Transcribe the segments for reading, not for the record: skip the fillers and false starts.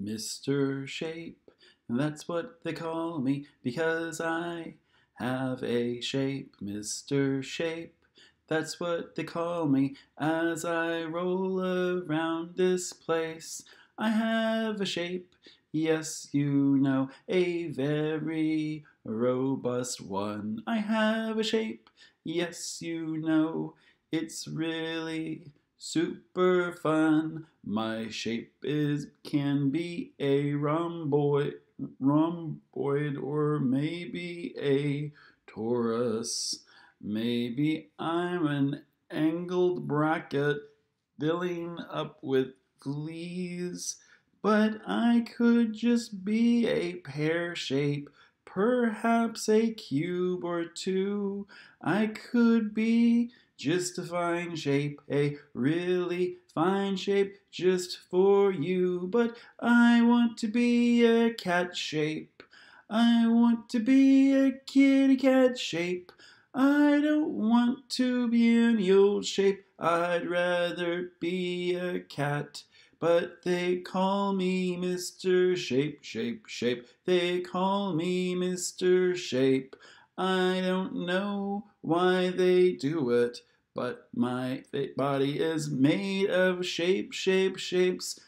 Mr. Shape, that's what they call me because I have a shape. Mr. Shape, that's what they call me as I roll around this place. I have a shape, yes, you know, a very robust one. I have a shape, yes, you know, it's really super fun. My shape can be a rhomboid or maybe a torus. Maybe I'm an angled bracket filling up with fleas, but I could just be a pear shape, perhaps a cube or two. I could be just a fine shape, a really fine shape just for you. But I want to be a cat shape. I want to be a kitty cat shape. I don't want to be any old shape. I'd rather be a cat. But they call me Mr. Shape, Shape, Shape. They call me Mr. Shape. I don't know why they do it, but my body is made of shapes.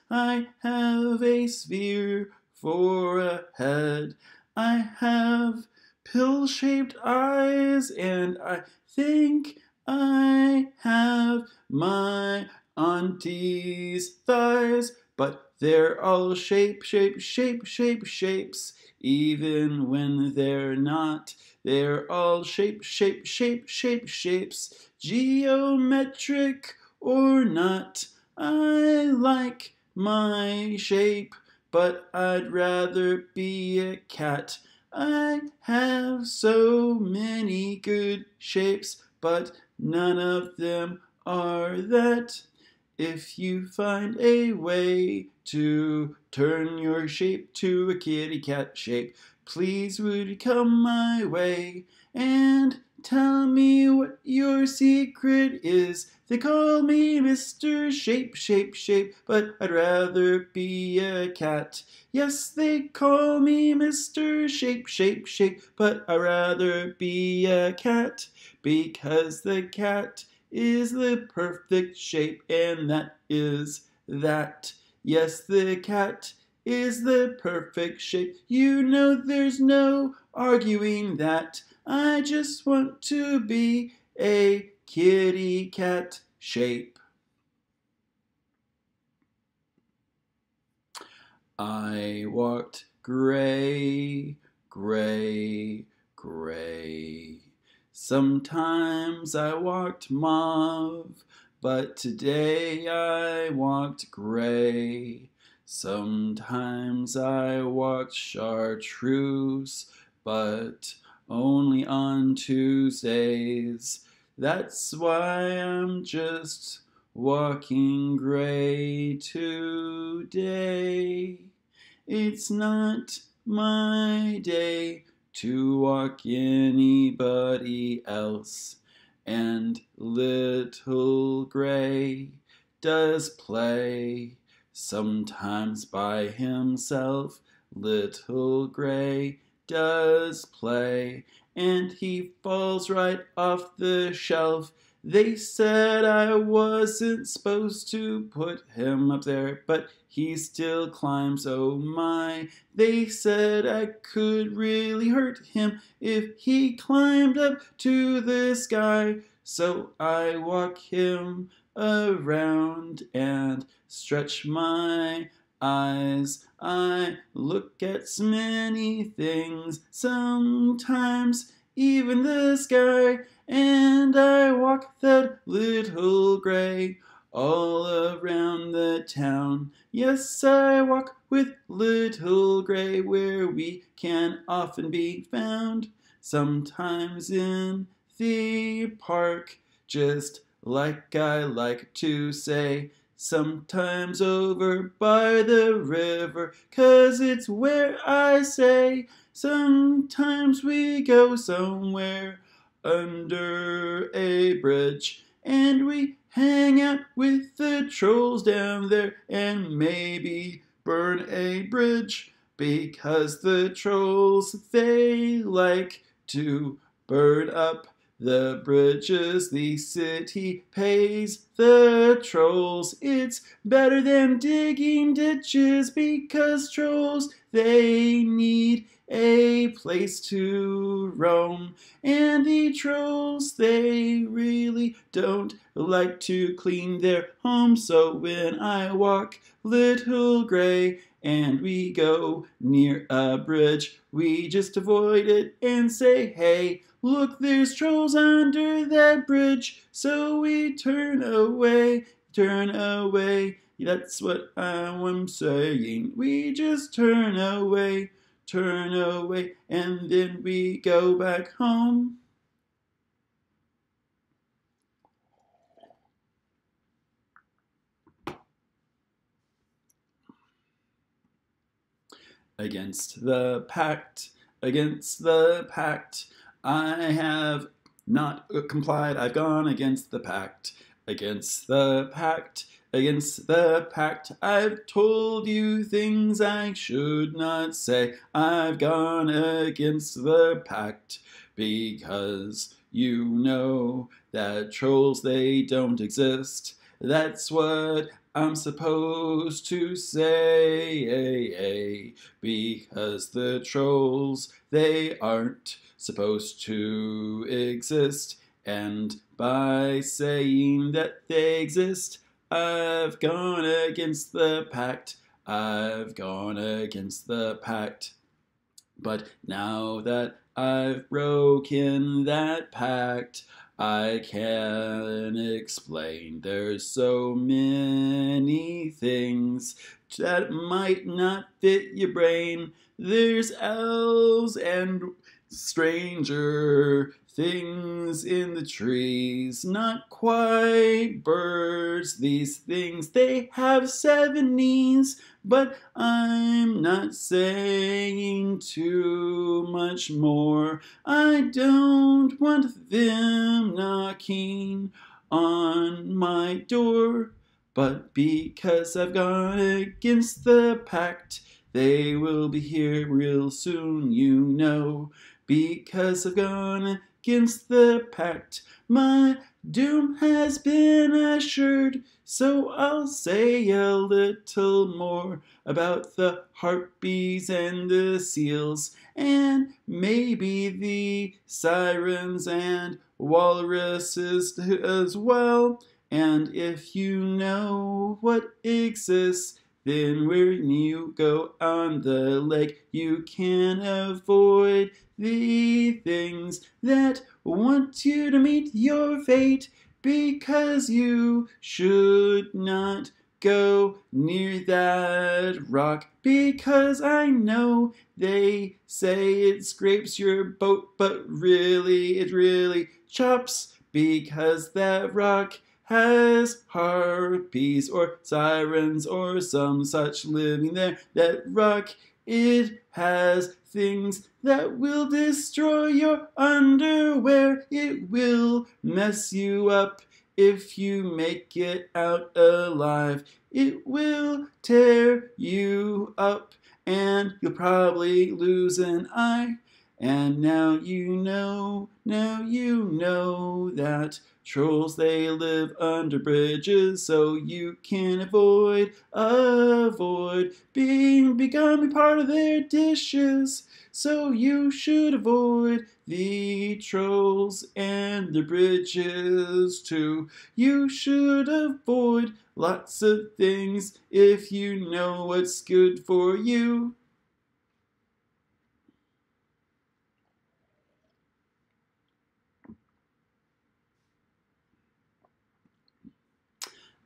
I have a sphere for a head. I have pill-shaped eyes, and I think I have my auntie's thighs, but they're all shapes, even when they're not. They're all shapes, geometric or not. I like my shape, but I'd rather be a cat. I have so many good shapes, but none of them are that. If you find a way to turn your shape to a kitty cat shape, please would you come my way and tell me what your secret is. They call me Mr. Shape, but I'd rather be a cat. Yes, they call me Mr. Shape, but I'd rather be a cat because the cat is the perfect shape, and that is that. Yes, the cat is the perfect shape. You know there's no arguing that. I just want to be a kitty cat shape. I walked gray. Sometimes I walked mauve, but today I walked gray. Sometimes I walked chartreuse, but only on Tuesdays. That's why I'm just walking gray today. It's not my day to walk anybody else. And little gray does play sometimes by himself. Little gray does play, and he falls right off the shelf. They said I wasn't supposed to put him up there, but he still climbs, oh my. They said I could really hurt him if he climbed up to the sky. So I walk him around and stretch my eyes. I look at so many things, sometimes even the sky, and I walk that little gray all around the town. Yes, I walk with little gray where we can often be found. Sometimes in the park, just like I like to say. Sometimes over by the river, 'cause it's where I say. Sometimes we go somewhere under a bridge, and we hang out with the trolls down there, and maybe burn a bridge, because the trolls, they like to burn up the bridges. The city pays the trolls. It's better than digging ditches, because trolls, they need a place to roam. And the trolls, they really don't like to clean their home. So when I walk, little gray, and we go near a bridge, we just avoid it and say, hey, look, there's trolls under that bridge. So we turn away, turn away. That's what I'm saying. We just turn away, and then we go back home. Against the pact, against the pact, I have not complied. I've gone against the pact, against the pact, against the pact. I've told you things I should not say. I've gone against the pact, because you know that trolls, they don't exist. That's what I'm supposed to say, because the trolls, they aren't supposed to exist. And by saying that they exist, I've gone against the pact. I've gone against the pact. But now that I've broken that pact, I can explain. There's so many things that might not fit your brain. There's elves and stranger things in the trees, not quite birds. These things, they have 7 knees, but I'm not saying too much more. I don't want them knocking on my door, but because I've gone against the pact, they will be here real soon, you know. Because I've gone against the pact, my doom has been assured. So I'll say a little more about the harpies and the seals, and maybe the sirens and walruses as well. And if you know what exists, then when you go on the lake, you can avoid the things that want you to meet your fate, because you should not go near that rock, because I know they say it scrapes your boat, but really, it really chops, because that rock has harpies or sirens or some such living there. That rock, it has things that will destroy your underwear. It will mess you up if you make it out alive. It will tear you up, and you'll probably lose an eye. And now you know that trolls, they live under bridges, so you can avoid becoming part of their dishes. So you should avoid the trolls and the bridges too. You should avoid lots of things if you know what's good for you.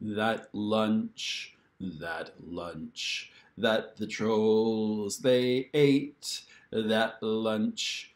That lunch, that the trolls, they ate, that lunch,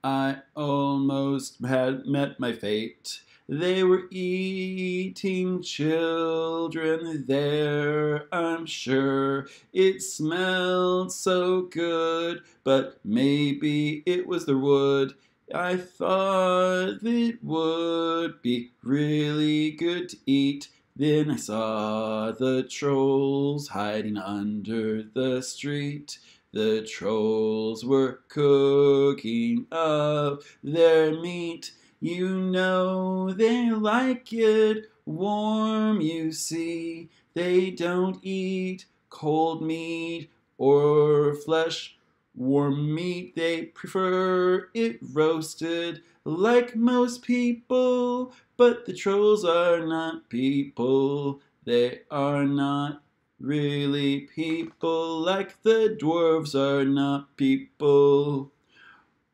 I almost had met my fate. They were eating children there, I'm sure. It smelled so good, but maybe it was the wood. I thought it would be really good to eat Then I saw the trolls hiding under the street. The trolls were cooking up their meat. You know they like it warm, you see. They don't eat cold meat or flesh. Warm meat, they prefer it roasted like most people. But the trolls are not people. They are not really people, like the dwarves are not people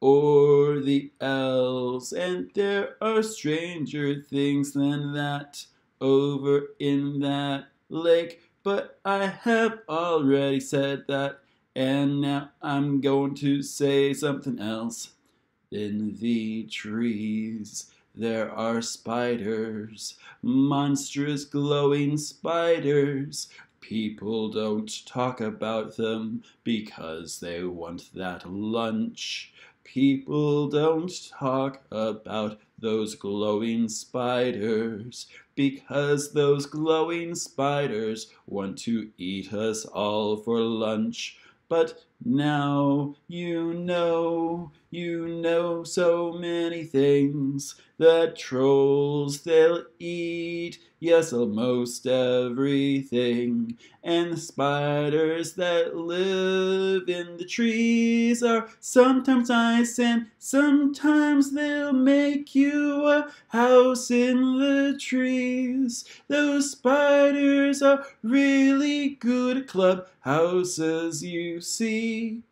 or the elves. And there are stranger things than that over in that lake. But I have already said that, and now I'm going to say something else. In the trees there are spiders, monstrous glowing spiders. People don't talk about them because they want that lunch. People don't talk about those glowing spiders because those glowing spiders want to eat us all for lunch. But now you know so many things. The trolls, they'll eat, yes, almost everything. And the spiders that live in the trees are sometimes nice and sometimes they'll make you a house in the trees. Those spiders are really good at clubhouses, you see.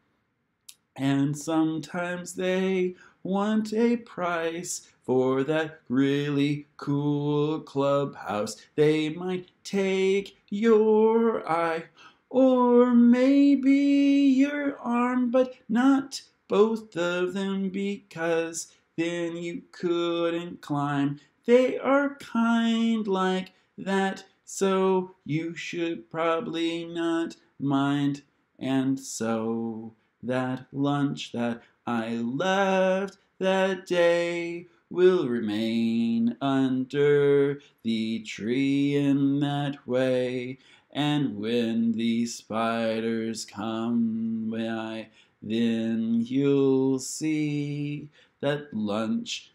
And sometimes they want a price for that really cool clubhouse. They might take your eye or maybe your arm, but not both of them because then you couldn't climb. They are kind like that, so you should probably not mind. And so that lunch that I left that day will remain under the tree in that way. And when the spiders come, why, then you'll see that lunch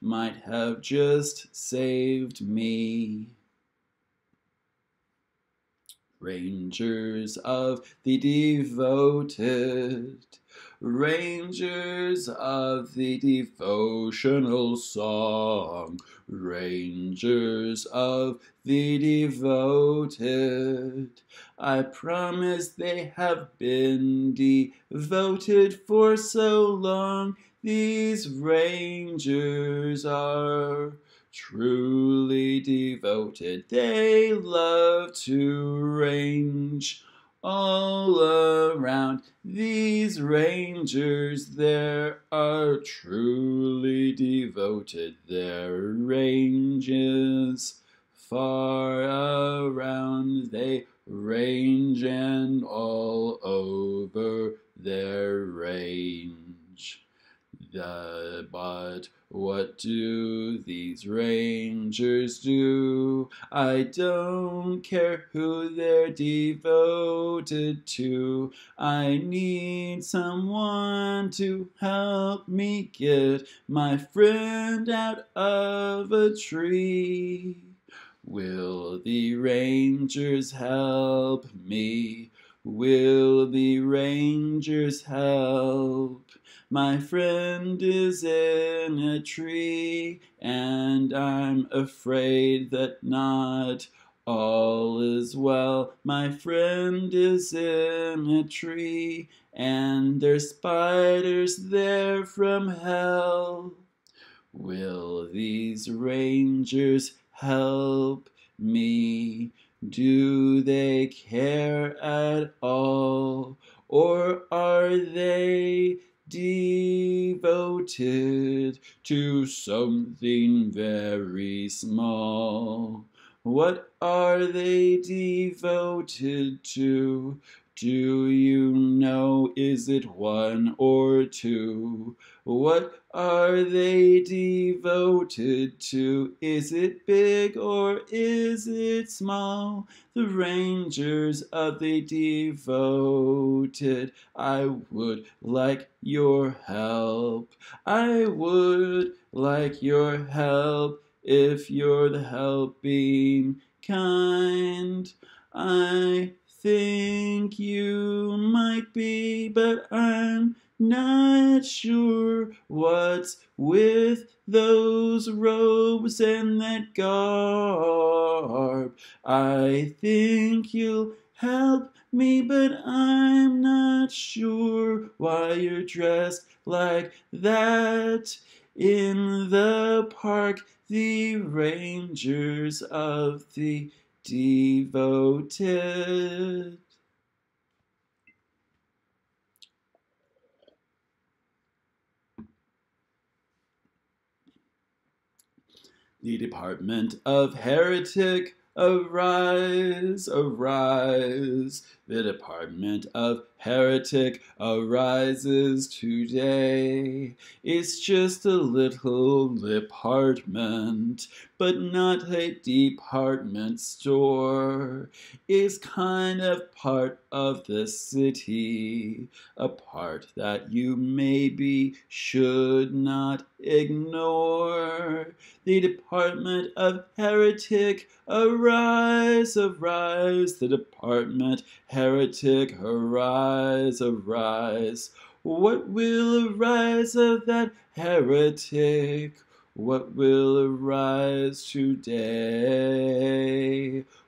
might have just saved me. Rangers of the devoted, rangers of the devotional song, rangers of the devoted. I promise they have been devoted for so long. These rangers are truly devoted. They love to range all around. These rangers there are truly devoted. Their ranges far around. They range and all over their range. But what do these rangers do? I don't care who they're devoted to. I need someone to help me get my friend out of a tree. Will the rangers help me? Will the rangers help? My friend is in a tree, and I'm afraid that not all is well. My friend is in a tree, and there's spiders there from hell. Will these rangers help me? Do they care at all? Or are they devoted to something very small? What are they devoted to? Do you know, is it one or two? What are they devoted to? Is it big or is it small? The rangers of the devoted. I would like your help. I would like your help if you're the helping kind. I think you might be, but I'm not sure what's with those robes and that garb. I think you'll help me, but I'm not sure why you're dressed like that. In the park, the rangers of the devoted. The department of Heretic, arise, arise. The department of Heretic arises today. It's just a little department, but not a department store. It's kind of part of the city, a part that you maybe should not ignore. The department of Heretic, arise, arise. The department Heretic, arise, arise. What will arise of that heretic? What will arise today?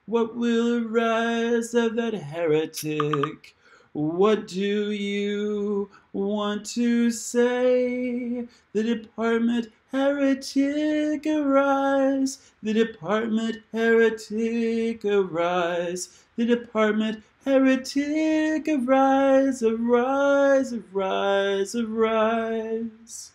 What will arise of that heretic? What do you want to say? The department Heretic, arise. The department Heretic, arise. The department Heretic, arise, arise, arise, arise.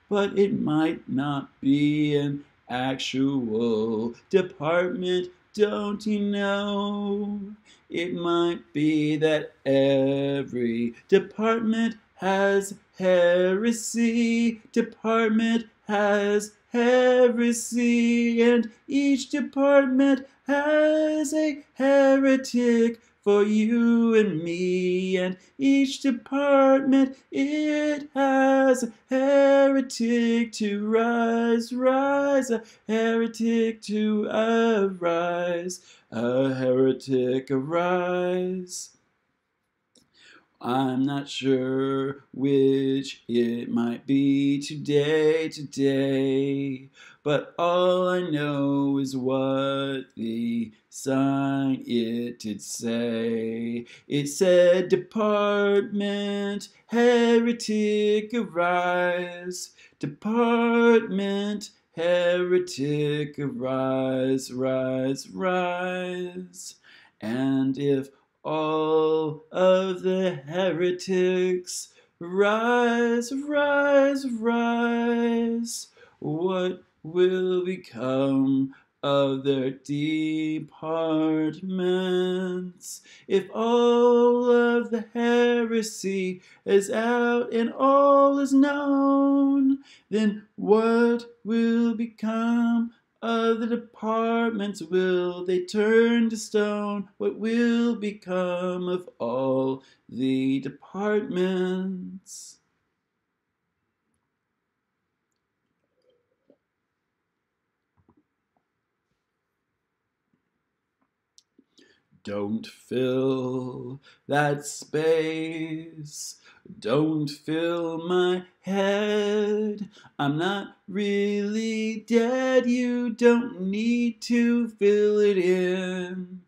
But it might not be an actual department, don't you know? It might be that every department has heresy. Department has heresy, and each department has a heretic for you and me, and each department, it has a heretic to rise, rise, a heretic to arise, a heretic arise. I'm not sure which it might be today, but all I know is what the sign it did say. It said, department heretic arise, department heretic arise, rise, rise. And if all of the heretics rise, rise, rise, what will become of their departments? If all of the heresy is out and all is known, then what will become of the departments? Will they turn to stone? What will become of all the departments? Don't fill that space. Don't fill my head. I'm not really dead. You don't need to fill it in.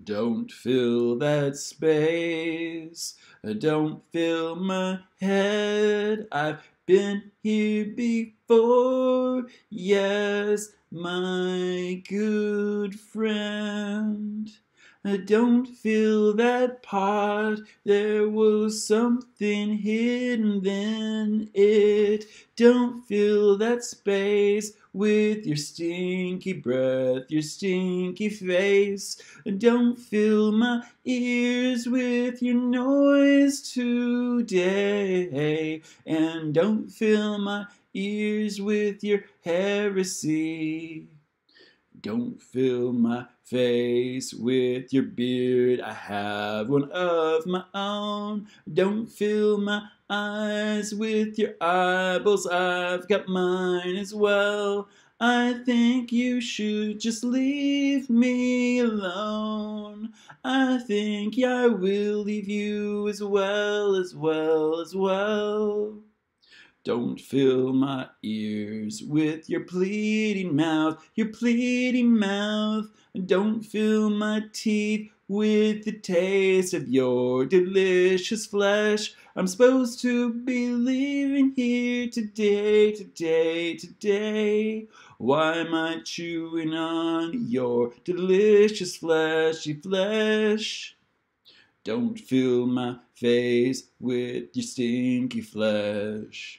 Don't fill that space. Don't fill my head. I've been here before. Yes, my good friend. Don't fill that pot. There was something hidden in it. Don't fill that space with your stinky breath, your stinky face. Don't fill my ears with your noise today, and don't fill my ears with your heresy. Don't fill my face with your beard, I have one of my own. Don't fill my eyes with your eyeballs, I've got mine as well. I think you should just leave me alone. I think I will leave you as well, as well, as well. Don't fill my ears with your pleading mouth, your pleading mouth. Don't fill my teeth with the taste of your delicious flesh. I'm supposed to be leaving here today, today, today. Why am I chewing on your delicious fleshy flesh? Don't fill my face with your stinky flesh.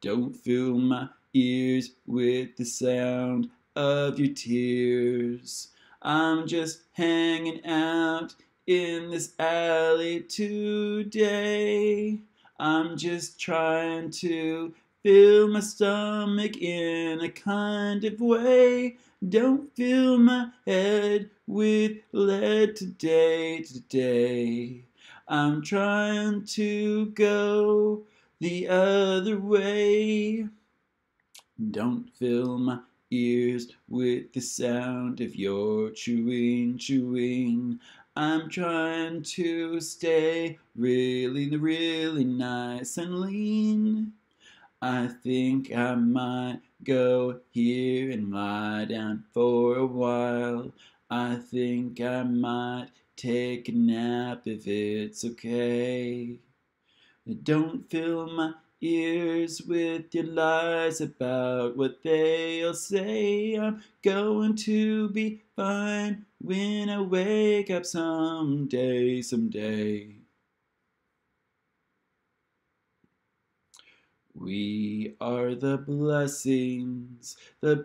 Don't fill my ears with the sound of your tears. I'm just hanging out in this alley today. I'm just trying to fill my stomach in a kind of way. Don't fill my head with lead today, today. I'm trying to go the other way. Don't fill my ears with the sound of your chewing, chewing. I'm trying to stay really, really nice and lean. I think I might go here and lie down for a while. I think I might take a nap if it's okay. Don't fill my ears with your lies about what they'll say. I'm going to be fine when I wake up someday, someday. We are the blessings for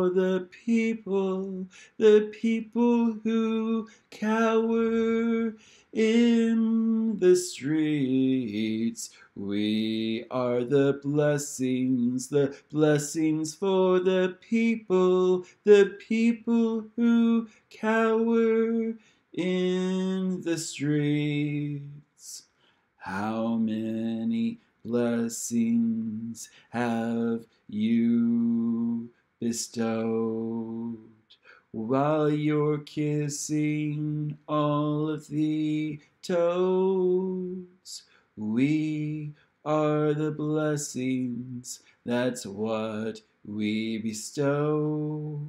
the people who cower in the streets. We are the blessings for the people who cower in the streets. How many blessings have you bestowed while you're kissing all of the toads? We are the blessings, that's what we bestow.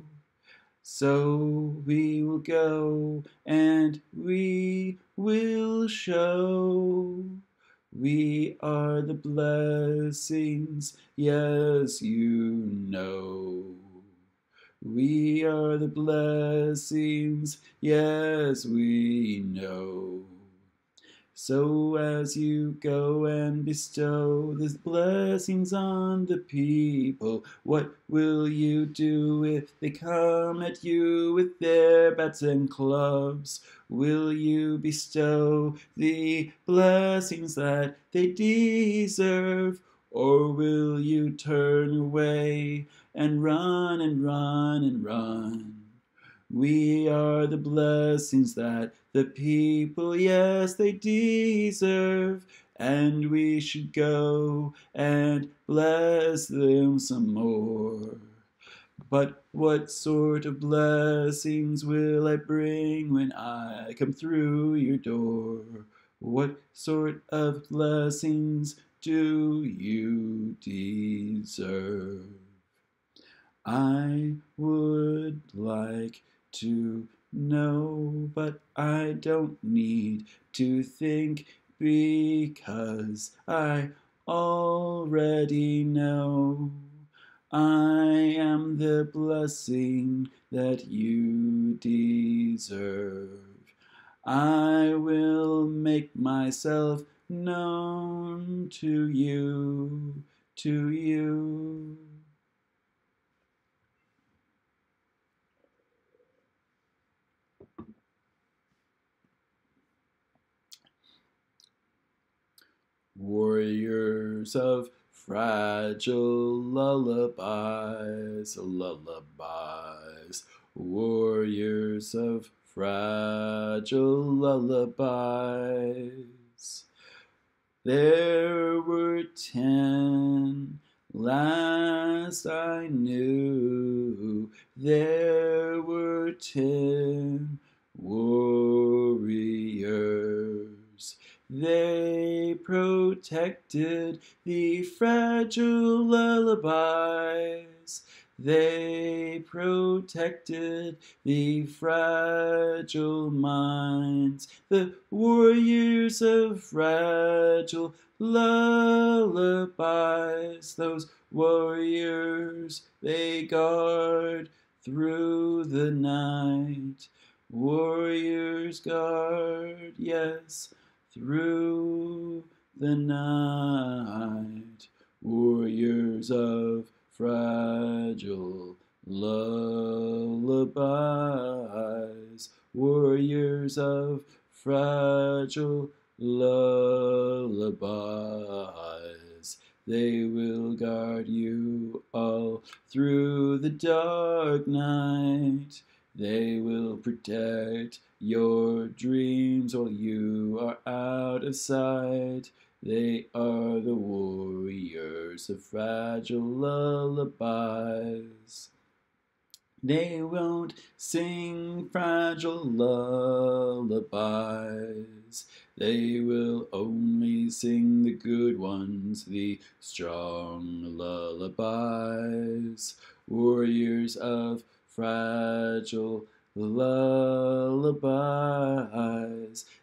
So we will go and we will show. We are the blessings, yes, you know. We are the blessings, yes, we know. So as you go and bestow these blessings on the people, what will you do if they come at you with their bats and clubs? Will you bestow the blessings that they deserve? Or will you turn away and run and run and run? We are the blessings that the people, yes, they deserve, and we should go and bless them some more. But what sort of blessings will I bring when I come through your door? What sort of blessings do you deserve? I would like to know, but I don't need to think because I already know. I am the blessing that you deserve. I will make myself known to you, to you. warriors of fragile lullabies, lullabies, warriors of fragile lullabies. There were 10, last I knew, there were 10 warriors. They protected the fragile lullabies. They protected the fragile minds, the warriors of fragile lullabies. Those warriors, they guard through the night. Warriors guard, yes, through the night. Warriors of fragile lullabies, warriors of fragile lullabies. They will guard you all through the dark night. They will protect your dreams while you are out of sight. They are the warriors of fragile lullabies. They won't sing fragile lullabies. They will only sing the good ones, the strong lullabies. Warriors of fragile lullabies.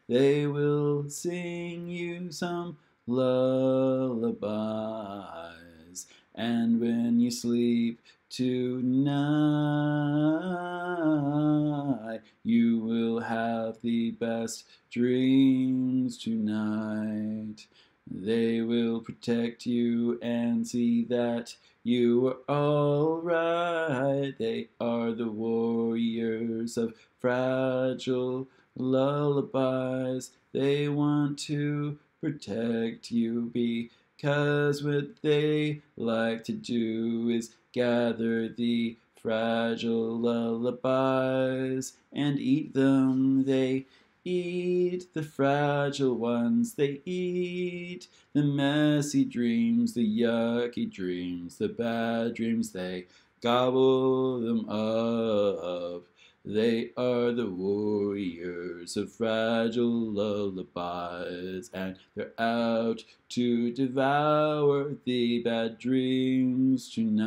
They will sing you some lullabies. And when you sleep tonight, you will have the best dreams tonight. They will protect you and see that you are all right. They are the warriors of fragile lullabies. They want to protect you because what they like to do is gather the fragile lullabies and eat them. They eat the fragile ones. They eat the messy dreams, the yucky dreams, the bad dreams. They gobble them up. They are the warriors of fragile lullabies, and they're out to devour the bad dreams tonight.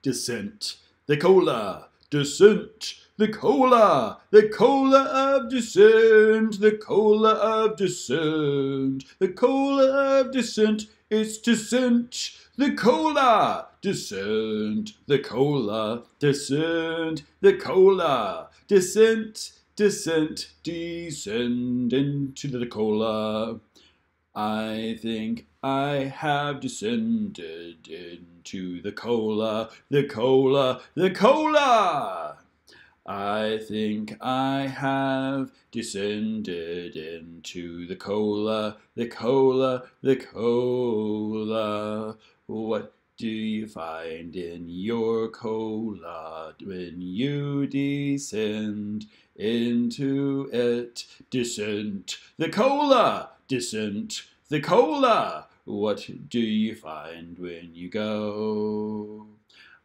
Descent, the cola, descent, the cola of descent, the cola of descent, the cola of descent, it's descent, the cola, descent, the cola, descent, the cola, descent, descent, descend into the cola. I think I have descended into the cola, the cola, the cola. I think I have descended into the cola, the cola, the cola. What do you find in your cola when you descend into it? Descent, the cola, descent, the cola. What do you find when you go?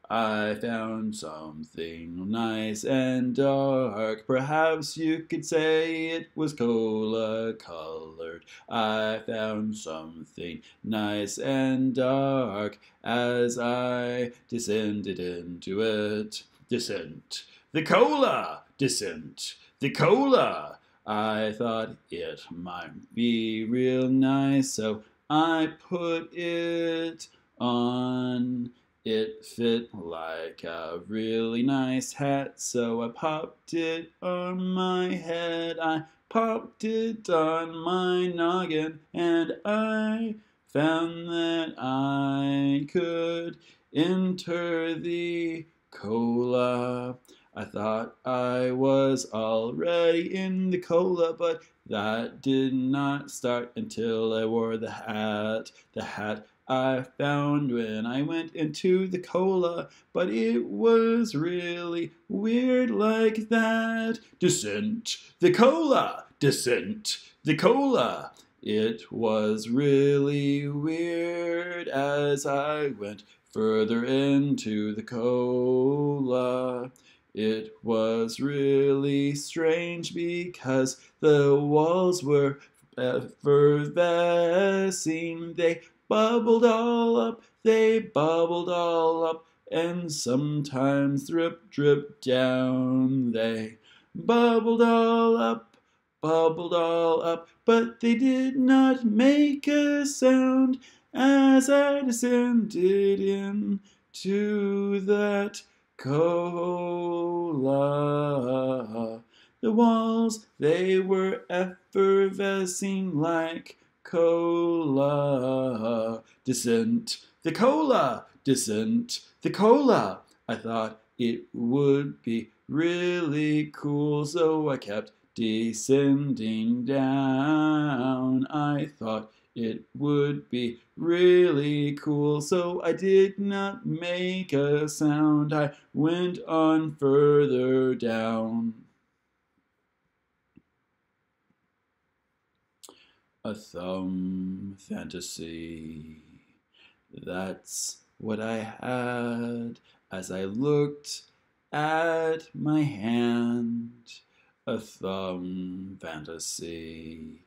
I found something nice and dark. Perhaps you could say it was cola colored. I found something nice and dark as I descended into it. Descent, the cola, descent, the cola. I thought it might be real nice, so I put it on. It fit like a really nice hat, so I popped it on my head. I popped it on my noggin, and I found that I could enter the cola. I thought I was already in the cola, but that did not start until I wore the hat. The hat I found when I went into the cola, but it was really weird like that. Descent the cola, descent the cola. It was really weird as I went further into the cola. It was really strange because the walls were effervescing. They bubbled all up, they bubbled all up, and sometimes drip, drip down. They bubbled all up, but they did not make a sound as I descended into that cola. The walls, they were effervescing like cola. Descent the cola, descent the cola. I thought it would be really cool, so I kept descending down. I thought it would be really cool, so I did not make a sound. I went on further down. A thumb fantasy. That's what I had as I looked at my hand. A thumb fantasy.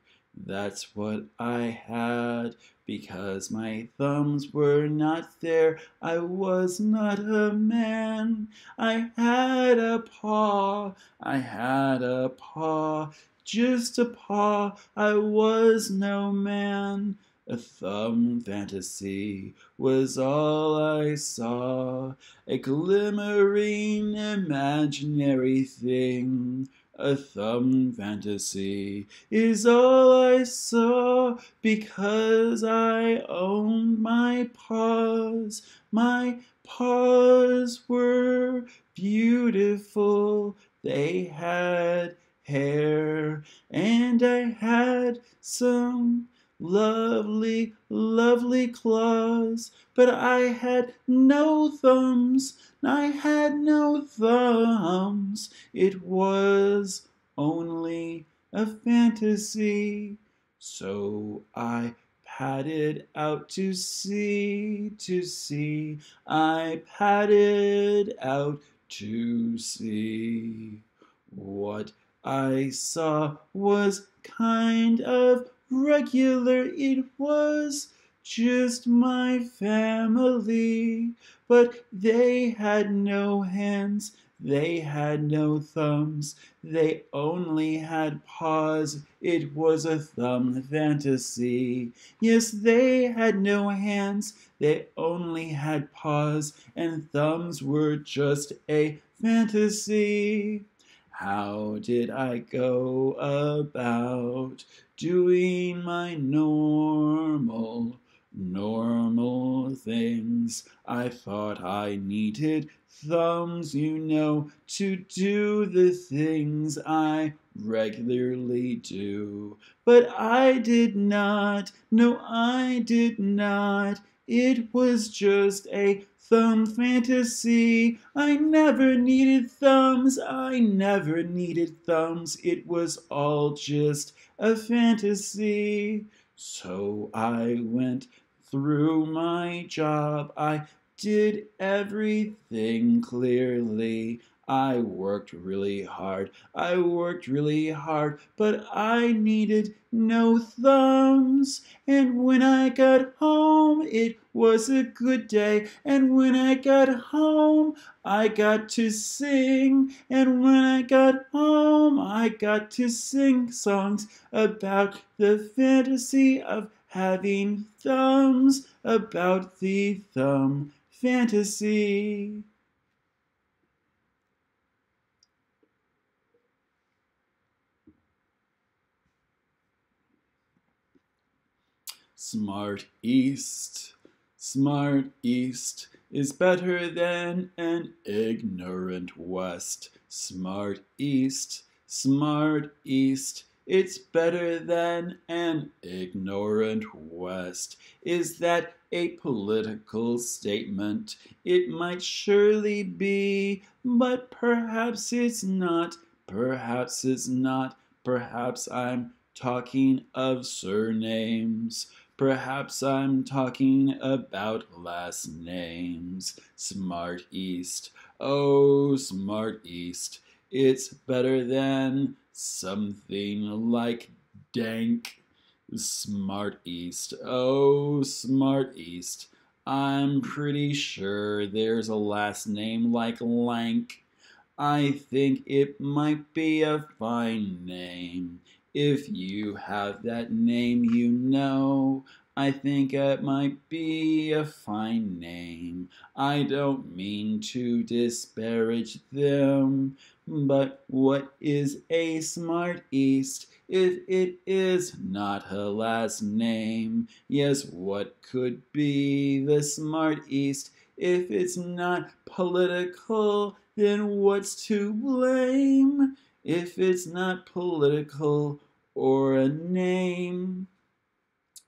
That's what I had because my thumbs were not there. I was not a man. I had a paw. I had a paw. Just a paw. I was no man. A thumb fantasy was all I saw, a glimmering imaginary thing. A thumb fantasy is all I saw because I owned my paws. My paws were beautiful. They had hair, and I had some lovely, lovely claws, but I had no thumbs. I had no thumbs. It was only a fantasy. So I padded out to sea, to sea. I padded out to sea. What I saw was kind of regular. It was just my family, but they had no hands, they had no thumbs, they only had paws. It was a thumb fantasy. Yes, they had no hands, they only had paws, and thumbs were just a fantasy. How did I go about doing my normal things? I thought I needed thumbs, you know, to do the things I regularly do. But I did not, no, I did not. It was just a thumb fantasy. I never needed thumbs. I never needed thumbs. It was all just a fantasy. So I went through my job. I did everything clearly. I worked really hard. I worked really hard, but I needed no thumbs. And when I got home, it was a good day. And when I got home, I got to sing. And when I got home, I got to sing songs about the fantasy of having thumbs, about the thumb fantasy. Smart East. Smart East is better than an ignorant West. Smart East. Smart East. It's better than an ignorant West. Is that a political statement? It might surely be, but perhaps it's not. Perhaps it's not. Perhaps I'm talking of surnames. Perhaps I'm talking about last names. Smart East. Oh, Smart East. It's better than something like dank. Smart East. Oh, Smart East. I'm pretty sure there's a last name like Lank. I think it might be a fine name. If you have that name, you know, I think it might be a fine name. I don't mean to disparage them, but what is a Smart East if it is not a last name? Yes, what could be the Smart East if it's not political? Then what's to blame if it's not political or a name?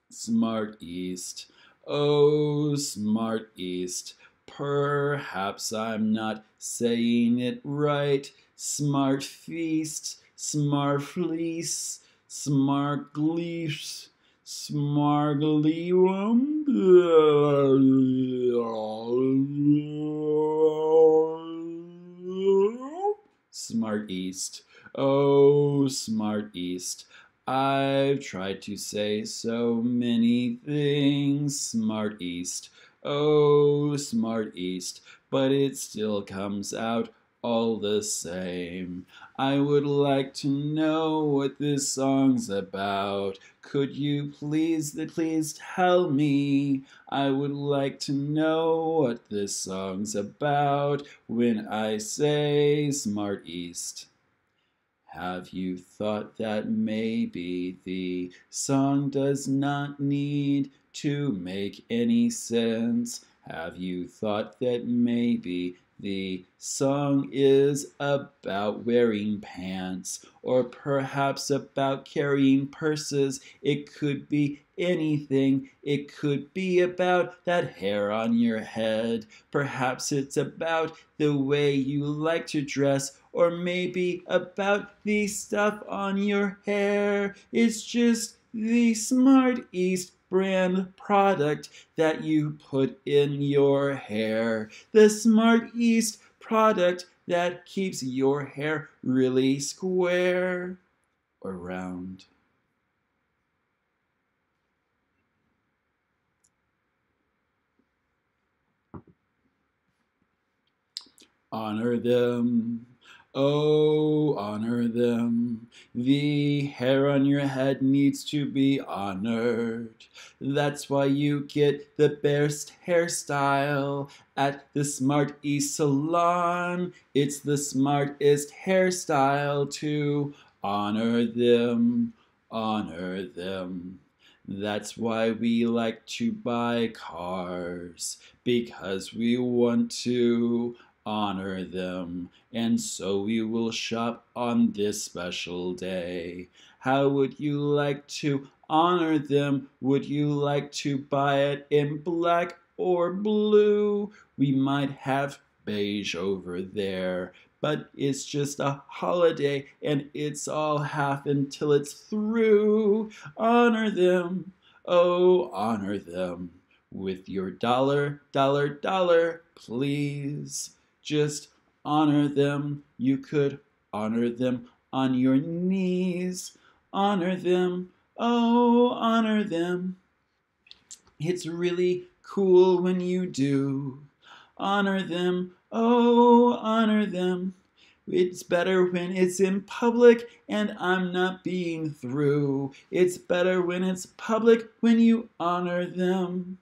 Smart East. Oh, Smart East. Perhaps I'm not saying it right. Smart Feast, Smart Fleece, Smart Gleefs, Smarglium. Smart East. Oh, Smart East. I've tried to say so many things, Smart East. Oh, Smart East, but it still comes out all the same. I would like to know what this song's about. Could you please tell me? I would like to know what this song's about when I say Smart East. Have you thought that maybe the song does not need to make any sense? Have you thought that maybe the song is about wearing pants, or perhaps about carrying purses? It could be anything. It could be about that hair on your head. Perhaps it's about the way you like to dress, or maybe about the stuff on your hair. It's just the Smart East brand product that you put in your hair. The Smart East product that keeps your hair really square or round. Honor them. Oh, honor them. The hair on your head needs to be honored. That's why you get the best hairstyle at the Smart East Salon. It's the smartest hairstyle to honor them. Honor them. That's why we like to buy cars, because we want to honor them, and so we will shop on this special day. How would you like to honor them? Would you like to buy it in black or blue? We might have beige over there, but it's just a holiday and it's all half until it's through. Honor them, oh, honor them with your dollar, dollar, dollar, please. Just honor them. You could honor them on your knees. Honor them. Oh, honor them. It's really cool when you do. Honor them. Oh, honor them. It's better when it's in public and I'm not being through. It's better when it's public when you honor them.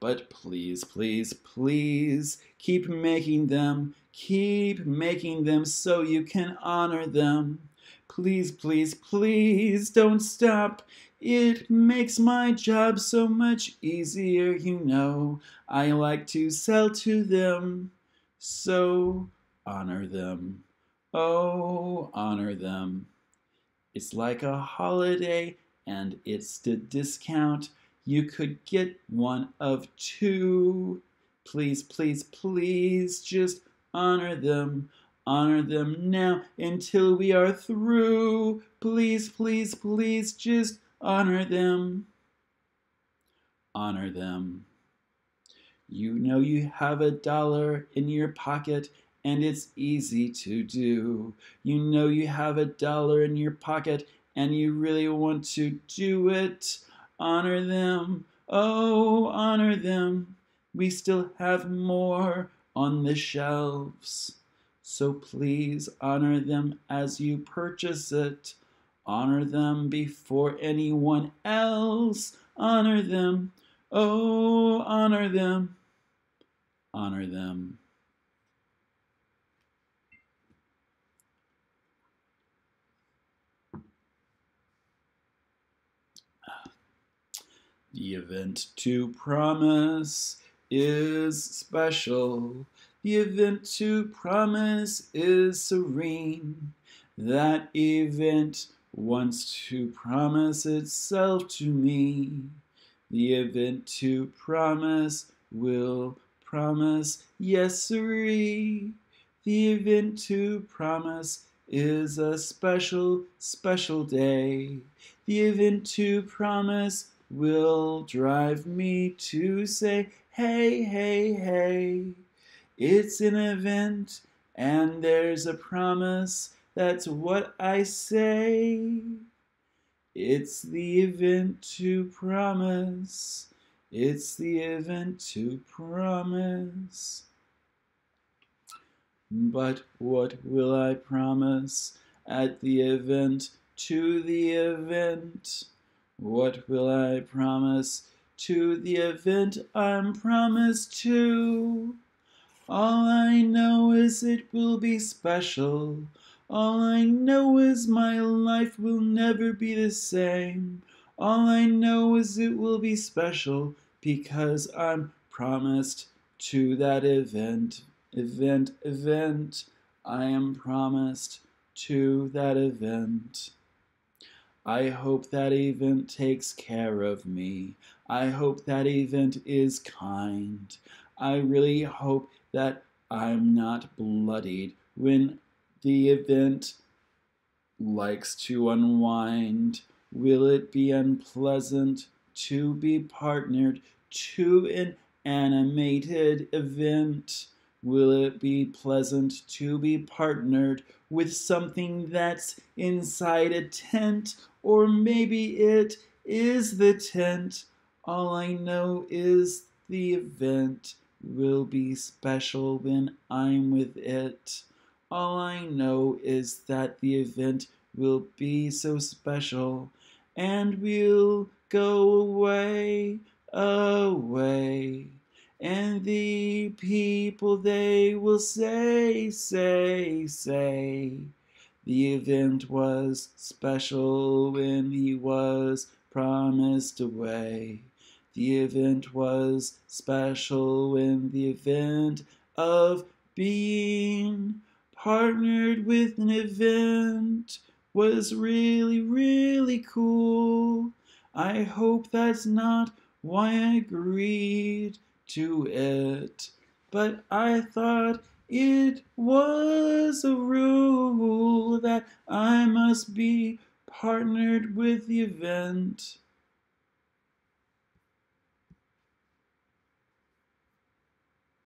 But please, please, please, keep making them so you can honor them. Please, please, please don't stop. It makes my job so much easier, you know. I like to sell to them, so honor them. Oh, honor them. It's like a holiday and it's the discount. You could get one of two. Please, please, please just honor them. Honor them now until we are through. Please, please, please just honor them. Honor them. You know you have $1 in your pocket and it's easy to do. You know you have $1 in your pocket and you really want to do it. Honor them. Oh, honor them. We still have more on the shelves. So please honor them as you purchase it. Honor them before anyone else. Honor them. Oh, honor them. Honor them. The event to promise is special. The event to promise is serene. That event wants to promise itself to me. The event to promise will promise yes siree. The event to promise is a special, special day. The event to promise will drive me to say, hey, hey, hey. It's an event and there's a promise, that's what I say. It's the event to promise. It's the event to promise. But what will I promise at the event to the event? What will I promise to the event I'm promised to? All I know is it will be special. All I know is my life will never be the same. All I know is it will be special because I'm promised to that event. Event. I am promised to that event. I hope that event takes care of me. I hope that event is kind. I really hope that I'm not bloodied when the event likes to unwind. Will it be unpleasant to be partnered to an animated event? Will it be pleasant to be partnered with something that's inside a tent? Or maybe it is the tent. All I know is the event will be special when I'm with it. All I know is that the event will be so special, and we'll go away, away. And the people, they will say, the event was special when he was promised away. The event was special when the event of being partnered with an event was really, really cool. I hope that's not why I agreed to it, but I thought it was a rule that I must be partnered with the event.